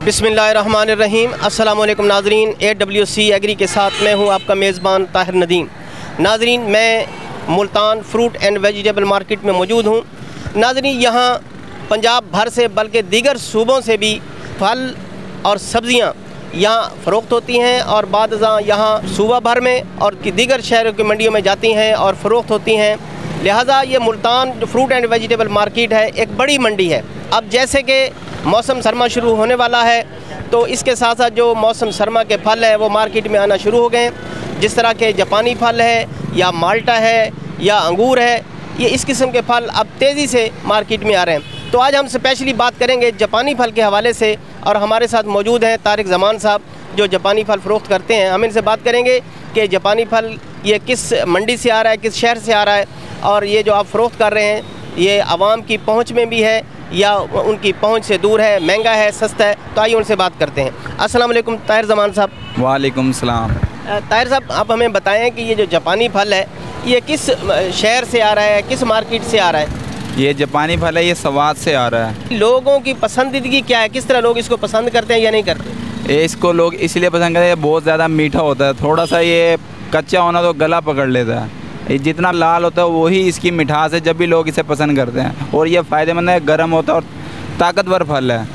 बिस्मिल्लाहिर्रहमानिर्रहीम। अस्सलाम वालेकुम नाज़रीन, AWC एग्री के साथ मैं हूं आपका मेज़बान ताहिर नदीम। नाज़रीन, मैं Multan fruit and vegetable market में मौजूद हूं। नाज़रीन, यहां पंजाब भर से बल्कि दीगर सूबों से भी फल और सब्ज़ियां यहाँ फ़रोख्त होती हैं और बाद यहाँ सूबा भर में और दीगर शहरों की मंडियों में जाती हैं और फ़रोख्त होती हैं। लिहाजा ये मुल्तान जो फ्रूट एंड वेजिटेबल मार्केट है एक बड़ी मंडी है। अब जैसे कि मौसम सरमा शुरू होने वाला है तो इसके साथ साथ जो मौसम सरमा के फल है वो मार्केट में आना शुरू हो गए हैं। जिस तरह के जापानी फल है या माल्टा है या अंगूर है, ये इस किस्म के फल अब तेज़ी से मार्केट में आ रहे हैं। तो आज हम स्पेशली बात करेंगे जापानी फल के हवाले से और हमारे साथ मौजूद हैं तारिक ज़मान साहब जो जापानी फल फ़रोख्त करते हैं। हम इनसे बात करेंगे कि जापानी फल ये किस मंडी से आ रहा है, किस शहर से आ रहा है और ये जो आप फ़रोख्त कर रहे हैं ये आवाम की पहुँच में भी है या उनकी पहुंच से दूर है, महंगा है, सस्ता है। तो आइए उनसे बात करते हैं। अस्सलाम वालेकुम ताहिर ज़मान साहब। वालेकुम सलाम। ताहिर साहब, आप हमें बताएं कि ये जो जापानी फल है ये किस शहर से आ रहा है, किस मार्केट से आ रहा है? ये जापानी फल है, ये सवाद से आ रहा है। लोगों की पसंदीदगी क्या है, किस तरह लोग इसको पसंद करते हैं या नहीं करते? ये इसको लोग इसलिए पसंद करते हैं, बहुत ज़्यादा मीठा होता है। थोड़ा सा ये कच्चा होना तो गला पकड़ लेता है। ये जितना लाल होता है वही इसकी मिठास है, जब भी लोग इसे पसंद करते हैं। और ये फ़ायदेमंद है, गर्म होता है और ताकतवर फल है।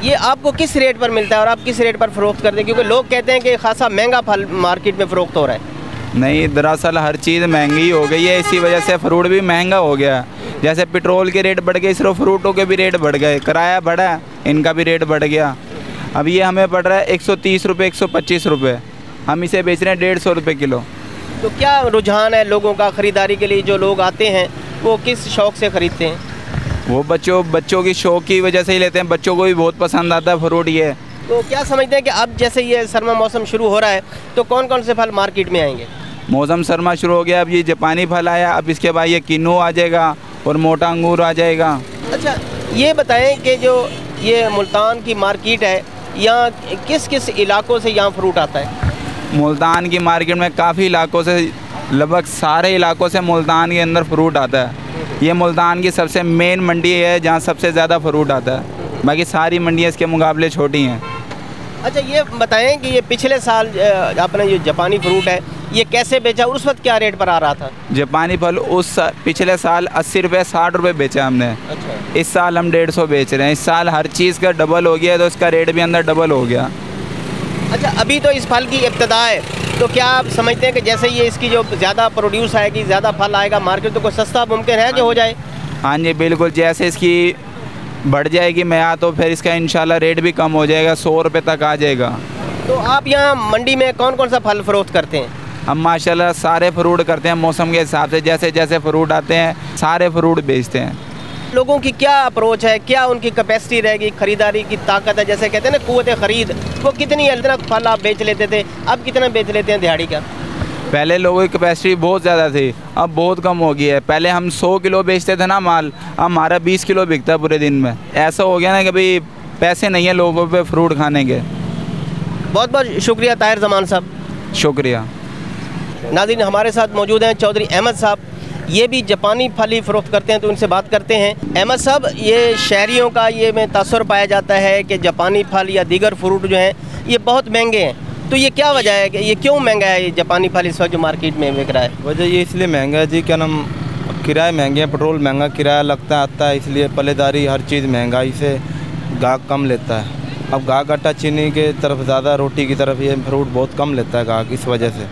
ये आपको किस रेट पर मिलता है और आप किस रेट पर फ़रोख्त करते हैं? क्योंकि लोग कहते हैं कि खासा महंगा फल मार्केट में फ़रोख्त हो रहा है। नहीं, दरअसल हर चीज़ महंगी हो गई है, इसी वजह से फ्रूट भी महंगा हो गया है। जैसे पेट्रोल के रेट बढ़ गए, सिर्फ फ्रूटों के भी रेट बढ़ गए, किराया बढ़ा, इनका भी रेट बढ़ गया। अब ये हमें पड़ रहा है 130 रुपये, 125 रुपये। हम इसे बेच रहे हैं 150 रुपये किलो। तो क्या रुझान है लोगों का ख़रीदारी के लिए? जो लोग आते हैं वो किस शौक़ से ख़रीदते हैं? वो बच्चों की शौक़ की वजह से ही लेते हैं। बच्चों को भी बहुत पसंद आता है फ्रूट ये। तो क्या समझते हैं कि अब जैसे ये सरमा मौसम शुरू हो रहा है तो कौन कौन से फल मार्केट में आएंगे? मौसम सरमा शुरू हो गया, अब ये जापानी फल आया, अब इसके बाद ये किन्नू आ जाएगा और मोटा अंगूर आ जाएगा। अच्छा, ये बताएं कि जो ये मुल्तान की मार्केट है यहाँ किस किस इलाकों से यहाँ फ्रूट आता है? मुल्तान की मार्केट में काफ़ी इलाकों से, लगभग सारे इलाकों से मुल्तान के अंदर फ्रूट आता है। ये मुल्तान की सबसे मेन मंडी है जहाँ सबसे ज़्यादा फ्रूट आता है। बाकी सारी मंडियाँ इसके मुकाबले छोटी हैं। अच्छा, ये बताएं कि ये पिछले साल आपने जो जापानी फ्रूट है ये कैसे बेचा और उस वक्त क्या रेट पर आ रहा था? जापानी फल पिछले साल 80 रुपये 60 रुपये बेचा हमने। अच्छा। इस साल हम 150 बेच रहे हैं। इस साल हर चीज़ का डबल हो गया, तो इसका रेट भी अंदर डबल हो गया। अच्छा, अभी तो इस फल की इब्तिदा है, तो क्या आप समझते हैं कि जैसे ये इसकी जो ज़्यादा प्रोड्यूस आएगी, ज़्यादा फल आएगा मार्केट, तो कोई सस्ता मुमकिन है कि हो जाए? हाँ जी, बिल्कुल। जैसे इसकी बढ़ जाएगी म्यार तो फिर इसका इंशाल्लाह रेट भी कम हो जाएगा, 100 रुपये तक आ जाएगा। तो आप यहाँ मंडी में कौन कौन सा फल फ़रोख्त करते हैं? हम माशाल्लाह सारे फ्रूट करते हैं, मौसम के हिसाब से जैसे जैसे फ्रूट आते हैं सारे फ्रूट बेचते हैं। लोगों की क्या अप्रोच है, क्या उनकी कैपेसिटी रहेगी, ख़रीदारी की ताकत है? जैसे कहते हैं ना क़ुव्वत ख़रीद, वो कितनी है? इतना फल आप बेच लेते थे, अब कितना बेच लेते हैं दिहाड़ी का? पहले लोगों की कैपेसिटी बहुत ज़्यादा थी, अब बहुत कम हो गई है। पहले हम 100 किलो बेचते थे ना माल, अब हमारा 20 किलो बिकता है पूरे दिन में। ऐसा हो गया ना कि भाई पैसे नहीं है लोगों पे फ्रूट खाने के। बहुत बहुत शुक्रिया ताहिर ज़मान साहब। शुक्रिया। नाज़रीन, हमारे साथ मौजूद हैं चौधरी अहमद साहब, ये भी जापानी फल ही फ़रोख्त करते हैं, तो उनसे बात करते हैं। अहमद साहब, ये शहरियों का ये में तासुर पाया जाता है कि जापानी फल या दीगर फ्रूट जो हैं ये बहुत महंगे हैं, तो ये क्या वजह है कि ये क्यों महंगा है ये जापानी फल इस वक्त जो मार्केट में बिक रहा है? वजह ये इसलिए महंगा है जी, क्या नाम, किराए महंगे हैं, पेट्रोल महंगा, किराया लगता आता है, इसलिए पल्लेदारी हर चीज़ महंगाई से गाहक कम लेता है। अब गाहक आटा चीनी के तरफ ज़्यादा, रोटी की तरफ ये फ्रूट बहुत कम लेता है गाहक, इस वजह से।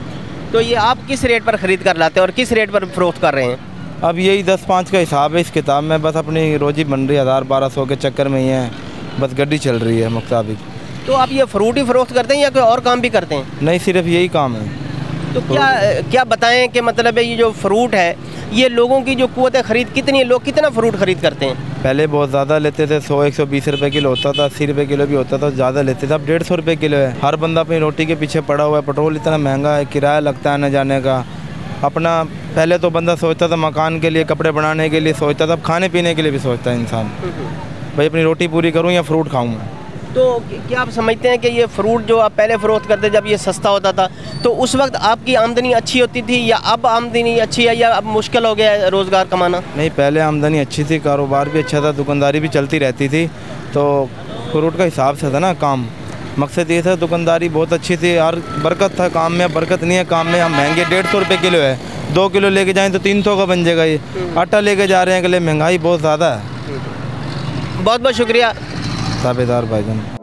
तो ये आप किस रेट पर ख़रीद कर लाते हैं और किस रेट पर फ़रोख्त कर रहे हैं? अब यही 10-5 का हिसाब है इस किताब में, बस अपनी रोज़ी बन रही है, 1000-1200 के चक्कर में ही है, बस गड्डी चल रही है मुताबिक। तो आप ये फ्रूट ही फ़रोख्त करते हैं या कोई और काम भी करते हैं? नहीं, सिर्फ यही काम है। तो क्या बताएं कि मतलब है ये जो फ्रूट है ये लोगों की जो क़ुव्वत ख़रीद कितनी है, लोग कितना फ्रूट ख़रीद करते हैं? पहले बहुत ज़्यादा लेते थे, 100-120 रुपये किलो होता था, 80 रुपये किलो भी होता था, ज़्यादा लेते थे। अब 150 रुपये किलो है। हर बंदा अपनी रोटी के पीछे पड़ा हुआ है, पेट्रोल इतना महंगा है, किराया लगता है आने जाने का। अपना पहले तो बंदा सोचता था मकान के लिए, कपड़े बनाने के लिए सोचता था, अब खाने पीने के लिए भी सोचता है इंसान, भाई अपनी रोटी पूरी करूँ या फ्रूट खाऊँ। तो क्या आप समझते हैं कि ये फ्रूट जो आप पहले फ़रोख्त करते जब ये सस्ता होता था तो उस वक्त आपकी आमदनी अच्छी होती थी या अब आमदनी अच्छी है या अब मुश्किल हो गया है रोज़गार कमाना? नहीं, पहले आमदनी अच्छी थी, कारोबार भी अच्छा था, दुकानदारी भी चलती रहती थी, तो फ्रूट का हिसाब से था ना काम। मकसद ये था, दुकानदारी बहुत अच्छी थी यार, बरकत था काम में। बरकत नहीं है काम में, हम महंगे 150 रुपये किलो है। 2 किलो लेके जाएं तो 300 का बन जाएगा। ये आटा लेके जा रहे हैं, के लिए महंगाई बहुत ज़्यादा है। बहुत बहुत शुक्रिया ताबेदार भाईजान।